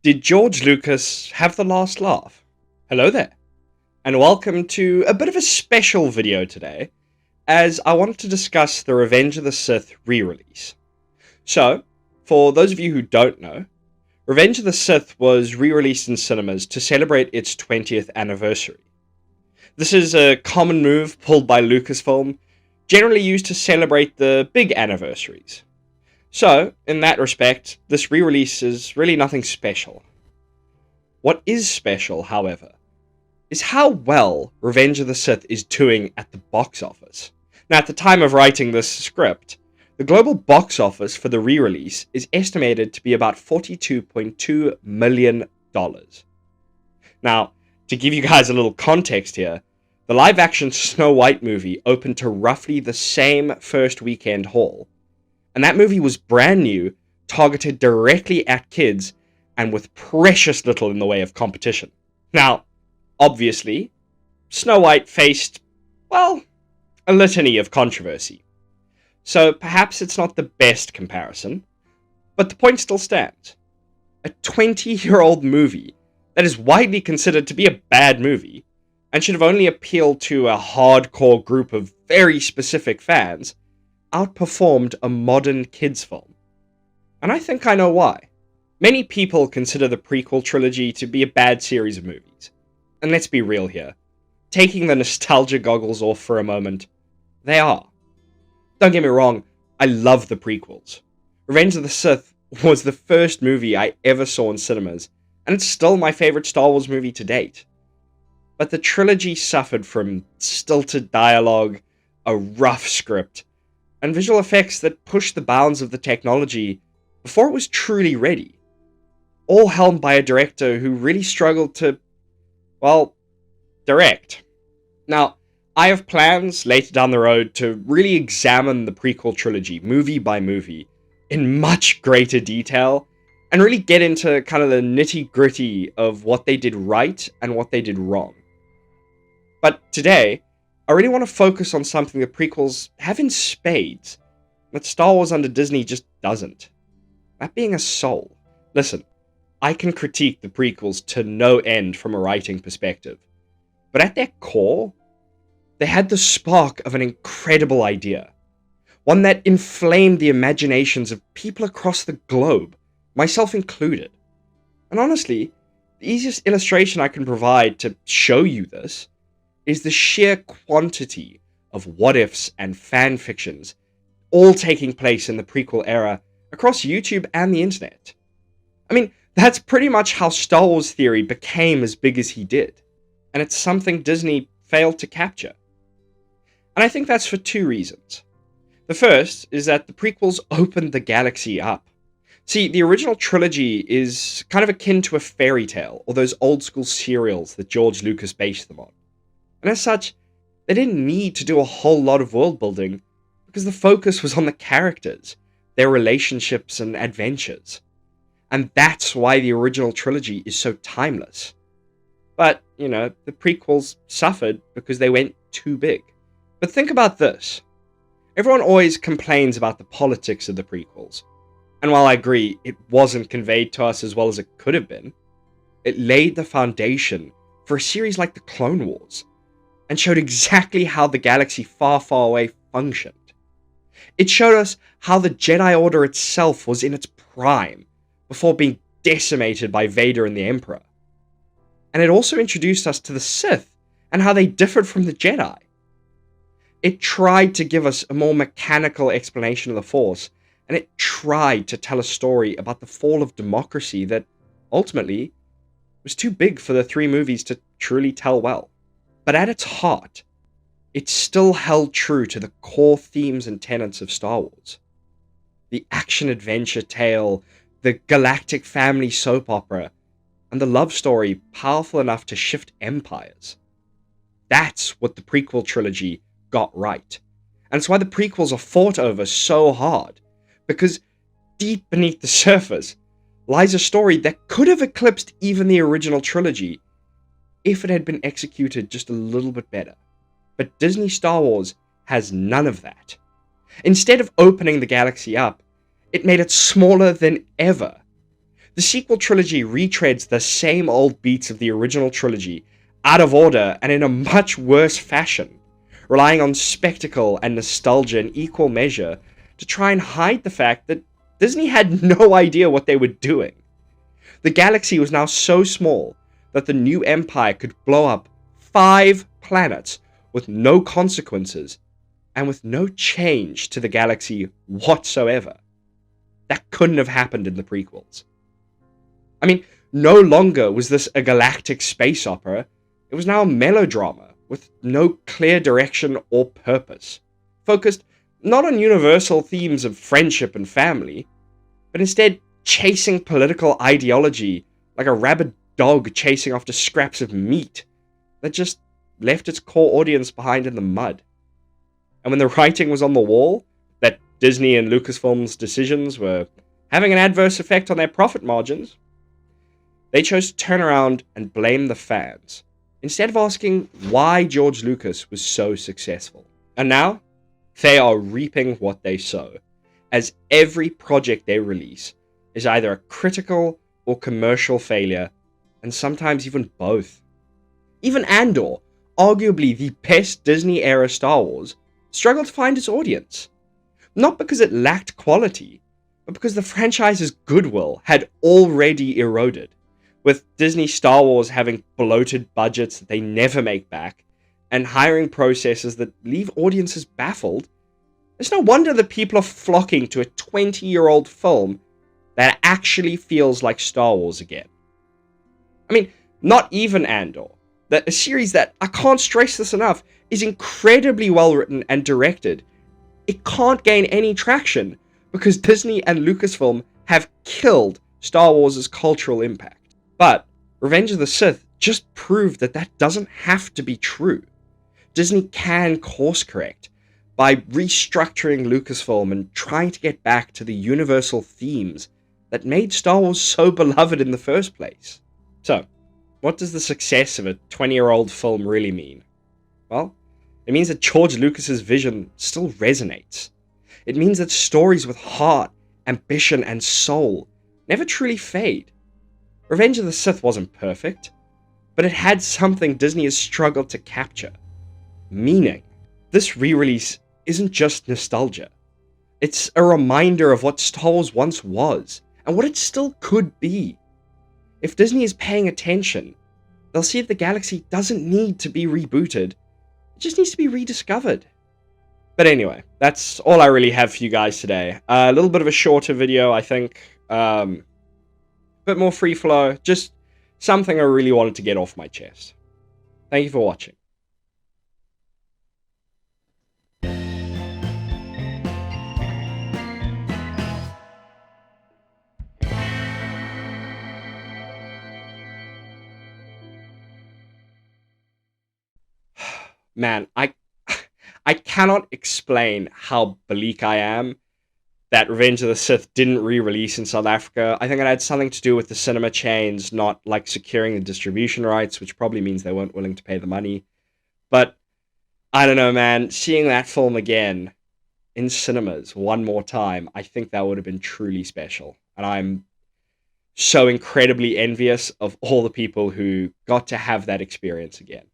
Did George Lucas have the last laugh? Hello there, and welcome to a bit of a special video today, as I wanted to discuss the Revenge of the Sith re-release. So, for those of you who don't know, Revenge of the Sith was re-released in cinemas to celebrate its 20th anniversary. This is a common move pulled by Lucasfilm, generally used to celebrate the big anniversaries. So, in that respect, this re-release is really nothing special. What is special, however, is how well Revenge of the Sith is doing at the box office. Now, at the time of writing this script, the global box office for the re-release is estimated to be about $42.2 million. Now, to give you guys a little context here, the live-action Snow White movie opened to roughly the same first weekend haul, and that movie was brand new, targeted directly at kids, and with precious little in the way of competition. Now, obviously, Snow White faced, well, a litany of controversy. So perhaps it's not the best comparison, but the point still stands. A 20-year-old movie that is widely considered to be a bad movie, and should have only appealed to a hardcore group of very specific fans, outperformed a modern kids' film. And I think I know why. Many people consider the prequel trilogy to be a bad series of movies. And let's be real here. Taking the nostalgia goggles off for a moment, they are. Don't get me wrong, I love the prequels. Revenge of the Sith was the first movie I ever saw in cinemas, and it's still my favorite Star Wars movie to date. But the trilogy suffered from stilted dialogue, a rough script, and visual effects that pushed the bounds of the technology before it was truly ready. All helmed by a director who really struggled to, well, direct. Now, I have plans later down the road to really examine the prequel trilogy, movie by movie, in much greater detail, and really get into kind of the nitty-gritty of what they did right and what they did wrong. But today, I really want to focus on something the prequels have in spades, that Star Wars under Disney just doesn't. That being a soul. Listen, I can critique the prequels to no end from a writing perspective, but at their core, they had the spark of an incredible idea, one that inflamed the imaginations of people across the globe, myself included. And honestly, the easiest illustration I can provide to show you this is the sheer quantity of what-ifs and fan fictions all taking place in the prequel era across YouTube and the internet. I mean, that's pretty much how Star Wars theory became as big as he did, and it's something Disney failed to capture. And I think that's for two reasons. The first is that the prequels opened the galaxy up. See, the original trilogy is kind of akin to a fairy tale, or those old school serials that George Lucas based them on. And as such, they didn't need to do a whole lot of world building, because the focus was on the characters, their relationships and adventures. And that's why the original trilogy is so timeless. But, the prequels suffered because they went too big. But think about this. Everyone always complains about the politics of the prequels. And while I agree, it wasn't conveyed to us as well as it could have been, it laid the foundation for a series like the Clone Wars, and showed exactly how the galaxy far, far away functioned. It showed us how the Jedi Order itself was in its prime, before being decimated by Vader and the Emperor. And it also introduced us to the Sith, and how they differed from the Jedi. It tried to give us a more mechanical explanation of the Force, and it tried to tell a story about the fall of democracy that, ultimately, was too big for the three movies to truly tell well. But at its heart, it still held true to the core themes and tenets of Star Wars. The action-adventure tale, the galactic family soap opera, and the love story powerful enough to shift empires. That's what the prequel trilogy got right. And it's why the prequels are fought over so hard, because deep beneath the surface lies a story that could have eclipsed even the original trilogy if it had been executed just a little bit better. But Disney Star Wars has none of that. Instead of opening the galaxy up, it made it smaller than ever. The sequel trilogy retreads the same old beats of the original trilogy, out of order and in a much worse fashion, relying on spectacle and nostalgia in equal measure to try and hide the fact that Disney had no idea what they were doing. The galaxy was now so small that the new empire could blow up 5 planets with no consequences and with no change to the galaxy whatsoever. That couldn't have happened in the prequels. I mean, no longer was this a galactic space opera, it was now a melodrama with no clear direction or purpose, focused not on universal themes of friendship and family, but instead chasing political ideology like a rabid dog chasing after scraps of meat that just left its core audience behind in the mud. And when the writing was on the wall, that Disney and Lucasfilm's decisions were having an adverse effect on their profit margins, they chose to turn around and blame the fans, instead of asking why George Lucas was so successful. And now, they are reaping what they sow, as every project they release is either a critical or commercial failure, and sometimes even both. Even Andor, arguably the best Disney-era Star Wars, struggled to find its audience. Not because it lacked quality, but because the franchise's goodwill had already eroded, with Disney Star Wars having bloated budgets that they never make back, and hiring processes that leave audiences baffled. It's no wonder that people are flocking to a 20-year-old film that actually feels like Star Wars again. I mean, not even Andor, a series that, I can't stress this enough, is incredibly well written and directed. It can't gain any traction because Disney and Lucasfilm have killed Star Wars' cultural impact. But Revenge of the Sith just proved that that doesn't have to be true. Disney can course correct by restructuring Lucasfilm and trying to get back to the universal themes that made Star Wars so beloved in the first place. So, what does the success of a 20-year-old film really mean? Well, it means that George Lucas's vision still resonates. It means that stories with heart, ambition, and soul never truly fade. Revenge of the Sith wasn't perfect, but it had something Disney has struggled to capture: meaning. This re-release isn't just nostalgia. It's a reminder of what Star Wars once was, and what it still could be. If Disney is paying attention, they'll see that the galaxy doesn't need to be rebooted, it just needs to be rediscovered. But anyway, that's all I really have for you guys today. A little bit of a shorter video, I think. A bit more free flow, just something I really wanted to get off my chest. Thank you for watching. Man, I cannot explain how bleak I am that Revenge of the Sith didn't re-release in South Africa. I think it had something to do with the cinema chains not like securing the distribution rights, which probably means they weren't willing to pay the money. But I don't know, man, seeing that film again in cinemas one more time, I think that would have been truly special. And I'm so incredibly envious of all the people who got to have that experience again.